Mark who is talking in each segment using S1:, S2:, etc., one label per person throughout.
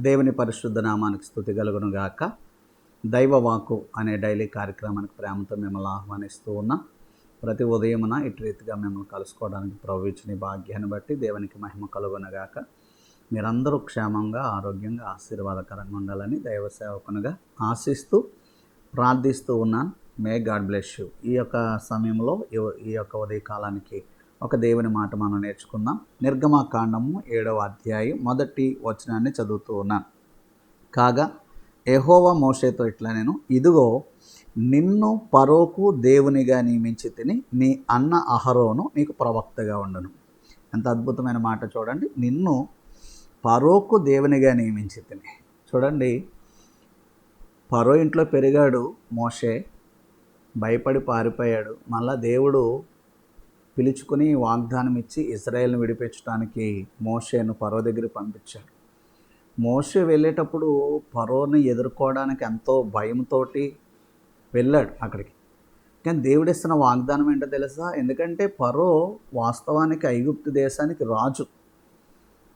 S1: దేవుని పరిశుద్ధ నామానికి స్తుతి కలుగును గాక. దైవవాకు అనే డైలీ కార్యక్రమానికి ప్రేమతో మిమ్మల్ని ఆహ్వానిస్తూ ఉన్నా. ప్రతి ఉదయమున ఇటు రీతిగా మిమ్మల్ని కలుసుకోవడానికి ప్రభు ఇచ్చిన భాగ్యాన్ని బట్టి దేవునికి మహిమ కలుగునగాక. మీరందరూ క్షేమంగా, ఆరోగ్యంగా, ఆశీర్వాదకరంగా ఉండాలని దైవ సేవకునిగా ఆశిస్తూ ప్రార్థిస్తూ ఉన్నాను. May God bless you. ఈ యొక్క సమయంలో ఈ యొక్క ఉదయకాలానికి ఒక దేవుని మాట మనం నేర్చుకుందాం. నిర్గమకాండము 7వ అధ్యాయం 1వ వచనాన్ని చదువుతూ ఉన్నాను. కాగా యెహోవా మోషేతో ఇట్లా నేను, ఇదిగో నిన్ను ఫరోకు దేవునిగా నియమించి తిని నీ అన్న అహరోను నీకు ప్రవక్తగా ఉండను. ఎంత అద్భుతమైన మాట చూడండి. నిన్ను ఫరోకు దేవునిగా నియమించి తిని. చూడండి, ఫరో ఇంట్లో పెరిగాడు మోషే, భయపడి పారిపోయాడు. మళ్ళా దేవుడు పిలుచుకుని వాగ్దానం ఇచ్చి ఇశ్రాయేలును విడిపించడానికి మోషేను ఫరో దగ్గరికి పంపించాడు. మోషే వెళ్ళేటప్పుడు ఫరోని ఎదుర్కోవడానికి ఎంతో భయంతో వెళ్ళాడు అక్కడికి. కానీ దేవుడు ఇస్తున్న వాగ్దానం ఏంటో తెలుసా? ఎందుకంటే ఫరో వాస్తవానికి ఐగుప్తు దేశానికి రాజు.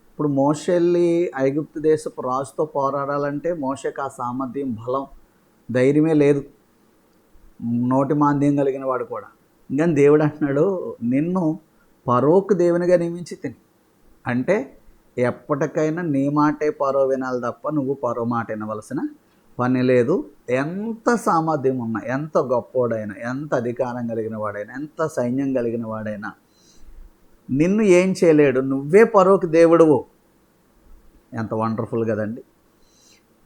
S1: ఇప్పుడు మోషే వెళ్ళి ఐగుప్తు దేశపు రాజుతో పోరాడాలంటే మోషేకి ఆ సామర్థ్యం, బలం, ధైర్యమే లేదు. నోటి మాంద్యం కలిగిన వాడు కూడా. కానీ దేవుడు అంటున్నాడు, నిన్ను ఫరోకు దేవునిగా నియమించి తిని. అంటే ఎప్పటికైనా నీ మాటే ఫరో వినాలి తప్ప నువ్వు ఫరో మాట వినవలసిన పని లేదు. ఎంత సామర్థ్యం ఉన్నా, ఎంత గొప్పోడైనా, ఎంత అధికారం కలిగిన వాడైనా, ఎంత సైన్యం కలిగిన వాడైనా నిన్ను ఏం చేయలేడు. నువ్వే ఫరోకి దేవుడువు. ఎంత వండర్ఫుల్ కదండి.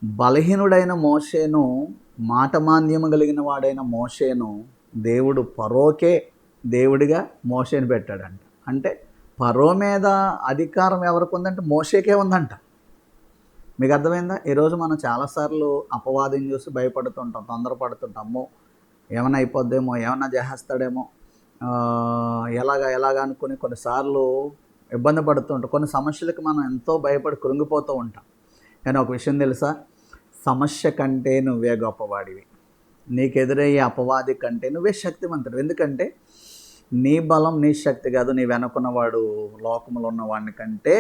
S1: బలహీనుడైన మోషేను, మాటమాంద్యము కలిగిన వాడైన మోషేను దేవుడు ఫరోకే దేవుడిగా మోషేని పెట్టాడంట. అంటే ఫరో మీద అధికారం ఎవరికి ఉందంటే మోషేకే ఉందంట. మీకు అర్థమైందా? ఈరోజు మనం చాలాసార్లు అపవాదం చూసి భయపడుతుంటాం, తొందరపడుతుంటాము. ఏమైనా అయిపోద్దేమో, ఏమైనా చేసేస్తాడేమో, ఎలాగా అనుకుని కొన్నిసార్లు ఇబ్బంది పడుతుంటాం. కొన్ని సమస్యలకు మనం ఎంతో భయపడి కృంగిపోతూ ఉంటాం. కానీ ఒక విషయం తెలుసా? సమస్య కంటే నువ్వే గొప్పవాడివి. నీకు ఎదురయ్యే అపవాది కంటే నువ్వే శక్తివంతుడు. ఎందుకంటే నీ బలం, నీ శక్తి కాదు, నీ వెనుకున్నవాడు లోకంలో ఉన్నవాడిని కంటే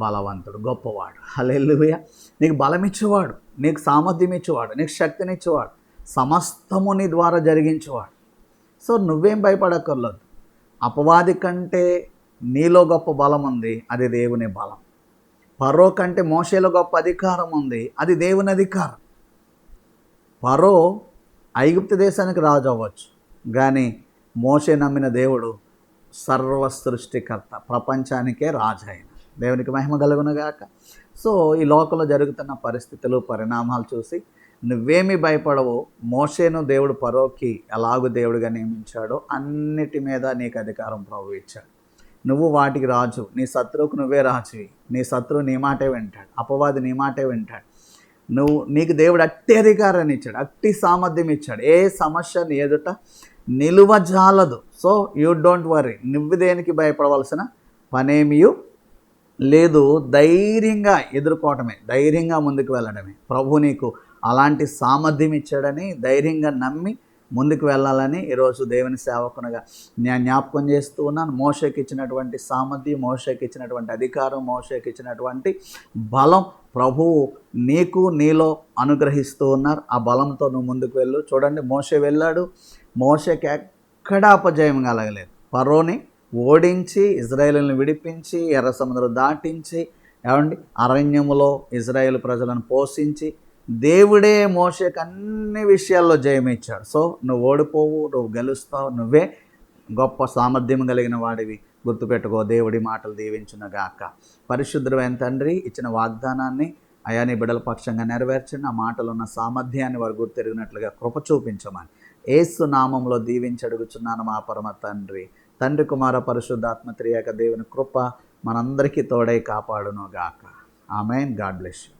S1: బలవంతుడు, గొప్పవాడు. హల్లెలూయా. నీకు బలం ఇచ్చేవాడు, నీకు సామర్థ్యం ఇచ్చేవాడు, నీకు శక్తిని ఇచ్చేవాడు, సమస్తము నీ ద్వారా జరిగించేవాడు. సో నువ్వేం భయపడక్కర్లేదు. అపవాది కంటే నీలో గొప్ప బలం ఉంది, అది దేవుని బలం. ఫరో కంటే మోషేలో గొప్ప అధికారం ఉంది, అది దేవుని అధికారం. ఫరో ఐగుప్తు దేశానికి రాజు అవ్వచ్చు, కానీ మోషే నమ్మిన దేవుడు సర్వ సృష్టికర్త, ప్రపంచానికే రాజు అయిన. దేవునికి మహిమ కలుగునుగాక. సో ఈ లోకంలో జరుగుతున్న పరిస్థితులు, పరిణామాలు చూసి నువ్వేమీ భయపడవు. మోషేను దేవుడు ఫరోకి ఎలాగూ దేవుడిగా నియమించాడో అన్నిటి మీద నీకు అధికారం ప్రభు ఇచ్చాడు. నువ్వు వాటికి రాజు. నీ శత్రువుకు నువ్వే రాజువి. నీ శత్రువు నీ మాటే వింటాడు, అపవాది నీ మాటే వింటాడు. నీకు దేవుడు అట్టి అధికారాన్ని ఇచ్చాడు, అట్టి సామర్థ్యం ఇచ్చాడు. ఏ సమస్య నీ ఎదుట నిలువజాలదు. So you don't worry. నువ్వు దేనికి భయపడవలసిన పనేమీ లేదు. ధైర్యంగా ఎదుర్కోవటమే, ధైర్యంగా ముందుకు వెళ్ళడమే. ప్రభు నీకు అలాంటి సామర్థ్యం ఇచ్చాడని ధైర్యంగా నమ్మి ముందుకు వెళ్ళాలని ఈరోజు దేవుని సేవకునిగా నేను జ్ఞాపకం చేస్తూ ఉన్నాను. మోషేకి ఇచ్చినటువంటి సామర్థ్యం, మోషేకి ఇచ్చినటువంటి అధికారం, మోషేకి ఇచ్చినటువంటి బలం ప్రభువు నీకు, నీలో అనుగ్రహిస్తూ ఉన్నారు. ఆ బలంతో నువ్వు ముందుకు వెళ్ళు. చూడండి, మోషే వెళ్ళాడు. మోషేకి ఎక్కడా అపజయం కలగలేదు. ఫరోని ఓడించి, ఇజ్రాయేలుని విడిపించి, ఎర్ర సముద్రం దాటించి, అరణ్యములో ఇజ్రాయేల్ ప్రజలను పోషించి దేవుడే మోషేకి అన్ని విషయాల్లో జయమిచ్చాడు. సో నువ్వు ఓడిపోవు, నువ్వు గెలుస్తావు. నువ్వే గొప్ప సామర్థ్యం కలిగిన వాడివి. గుర్తుపెట్టుకో. దేవుడి మాటలు దీవించునుగాక. పరిశుద్ధుడైన తండ్రి, ఇచ్చిన వాగ్దానాన్ని అయా నీ బిడ్డల పక్షంగా నెరవేర్చండి. ఆ మాటలు ఉన్న సామర్థ్యాన్ని వారు గుర్తెరిగినట్లుగా కృప చూపించమని యేసు నామంలో దీవించి అడుగుచున్నాను మా పరమ తండ్రి. తండ్రి, కుమార, పరిశుద్ధాత్మ త్రియేక దేవుని కృప మనందరికీ తోడై కాపాడునుగాక. ఆమేన్. God bless you.